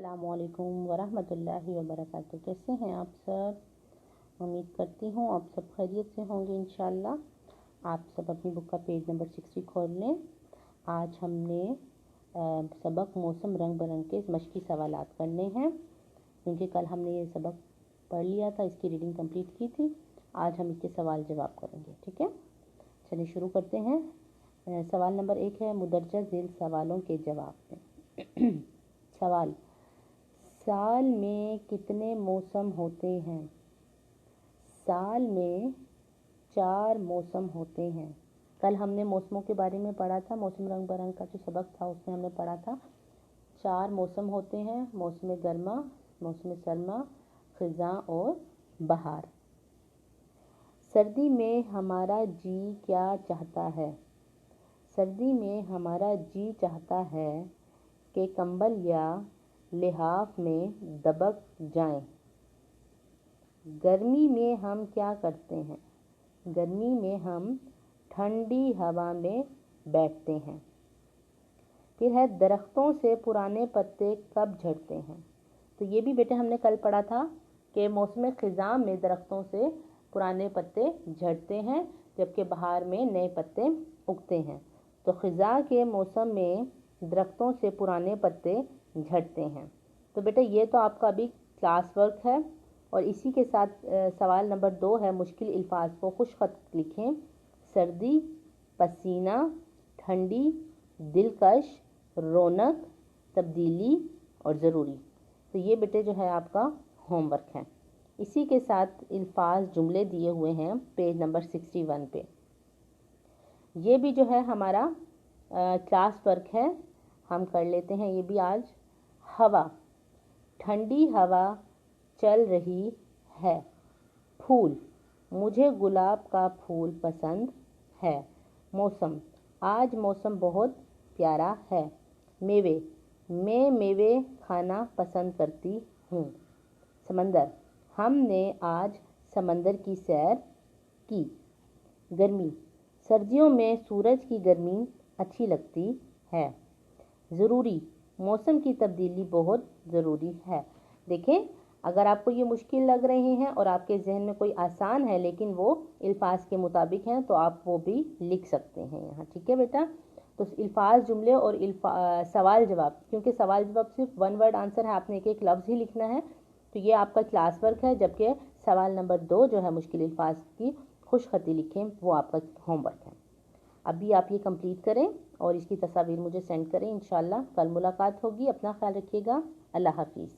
अस्सलामुअलैकुम वरहमतुल्लाहि वबरकातुहू। कैसे हैं आप सब? उम्मीद करती हूँ आप सब खैरियत से होंगे इंशाल्लाह। आप सब अपनी बुक का पेज नंबर 60 खोल लें। आज हमने सबक मौसम रंग बरंग के मशकी सवालात करने हैं, क्योंकि कल हमने ये सबक पढ़ लिया था, इसकी रीडिंग कंप्लीट की थी। आज हम इसके सवाल जवाब करेंगे, ठीक है। चलिए शुरू करते हैं। सवाल नंबर 1 है, मुदर्जा झेल सवालों के जवाब में। सवाल, साल में कितने मौसम होते हैं? साल में 4 मौसम होते हैं। कल हमने मौसमों के बारे में पढ़ा था, मौसम रंग बरंग का जो सबक था उसमें हमने पढ़ा था 4 मौसम होते हैं, मौसम गर्मा, मौसम सरमा, खिज़ां और बहार। सर्दी में हमारा जी क्या चाहता है? सर्दी में हमारा जी चाहता है कि कंबल या लिहाफ में दबक जाएं। गर्मी में हम क्या करते हैं? गर्मी में हम ठंडी हवा में बैठते हैं। फिर है, दरख्तों से पुराने पत्ते कब झड़ते हैं? तो ये भी बेटे हमने कल पढ़ा था कि मौसम खिज़ां में दरख्तों से पुराने पत्ते झड़ते हैं, जबकि बहार में नए पत्ते उगते हैं। तो खिज़ां के मौसम में दरख्तों से पुराने पत्ते झड़ते हैं। तो बेटा ये तो आपका अभी क्लास वर्क है, और इसी के साथ सवाल नंबर 2 है, मुश्किल अल्फाज को खुशखत लिखें। सर्दी, पसीना, ठंडी, दिलकश, रौनक, तब्दीली और ज़रूरी। तो ये बेटे जो है आपका होमवर्क है। इसी के साथ अल्फाज जुमले दिए हुए हैं पेज नंबर 61 पे। ये भी जो है हमारा क्लास वर्क है, हम कर लेते हैं ये भी आज। हवा, ठंडी हवा चल रही है। फूल, मुझे गुलाब का फूल पसंद है। मौसम, आज मौसम बहुत प्यारा है। मेवे, मैं मेवे खाना पसंद करती हूँ। समंदर, हमने आज समंदर की सैर की। गर्मी, सर्दियों में सूरज की गर्मी अच्छी लगती है। ज़रूरी, मौसम की तब्दीली बहुत ज़रूरी है। देखें, अगर आपको ये मुश्किल लग रहे हैं और आपके जहन में कोई आसान है लेकिन वो अल्फाज के मुताबिक हैं, तो आप वो भी लिख सकते हैं यहाँ, ठीक है बेटा। तो अल्फाज जुमले और सवाल जवाब, क्योंकि सवाल जवाब सिर्फ 1 वर्ड आंसर है, आपने एक एक लफ्ज़ ही लिखना है, तो ये आपका क्लास वर्क है। जबकि सवाल नंबर 2 जो है मुश्किल अल्फाज की खुशखती लिखें, वो आपका होमवर्क है। अभी आप ये कंप्लीट करें और इसकी तस्वीर मुझे सेंड करें। इंशाल्लाह कल मुलाकात होगी। अपना ख्याल रखिएगा। अल्लाह हाफिज़।